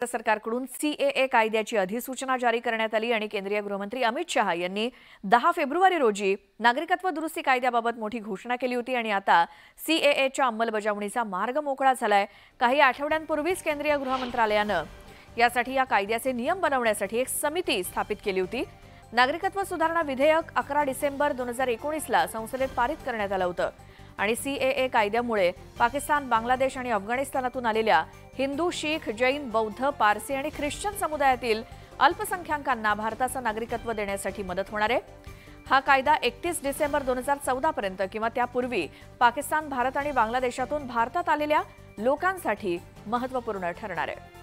सरकारकडून सीएए कायद्याची अधिसूचना जारी करण्यात आली आणि केंद्रीय गृहमंत्री अमित शहा यांनी 10 फेब्रुवारी रोजी नागरिकत्व दुरुस्ती कायद्याबाबत मोठी घोषणा केली होती आणि आता सीएएच्या अंमलबजावणीचा मार्ग मोकळा झालाय। काही आठवड्यांपूर्वीच केंद्रीय गृह मंत्रालयानं यासाठी या कायद्याचे नियम बनवण्यासाठी एक समिती स्थापित केली होती। नागरिकत्व सुधारणा विधेयक 11 डिसेंबर 2019 ला संसदेत पारित करण्यात आलं होतं आणि सीएए कायद्यामुळे पाकिस्तान, बांगलादेश आणि अफगाणिस्तानातून आलेल्या हिंदू, शीख, जैन, बौद्ध, पारसी आणि ख्रिश्चन समुदायातील अल्पसंख्याकांना भारताचं नागरिकत्व देण्यासाठी मदत होणार आहे। हा कायदा 31 डिसेंबर 2014 पर्यंत किंवा त्यापूर्वी पाकिस्तान, भारत आणि बांगलादेशातून भारतात आलेल्या लोकांसाठी महत्त्वपूर्ण ठरणार आहे।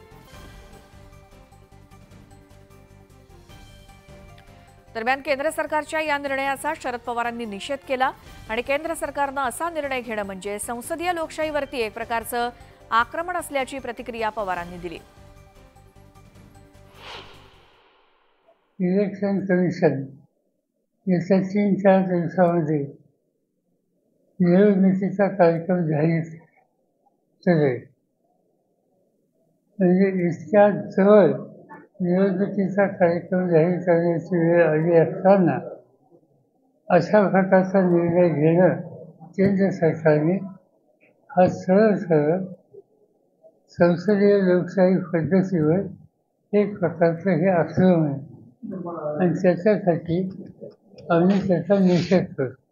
दरम्यान केंद्र सरकारच्या या निर्णयाचा शरद पवारांनी निषेध केला आणि केंद्र सरकारनं असा निर्णय घेणं म्हणजे संसदीय लोकशाहीवरती एक प्रकारचं आक्रमण असल्याची प्रतिक्रिया पवारांनी दिली। इलेक्शन कमिशन येत्या 3-4 दिवसांमध्ये निवडणुकीचा कार्यक्रम जाहीर करेल। म्हणजे इतक्या जवळ निवडणुकीचा कार्यक्रम जाहीर करण्याची वेळ आली असताना अशा प्रकारचा निर्णय घेणं केंद्र सरकारने हा सरळ संसदीय लोकशाही पद्धतीवर एक प्रकारचं हे आक्रमण आहे आणि त्याच्यासाठी आम्ही त्याचा निषेध करतो।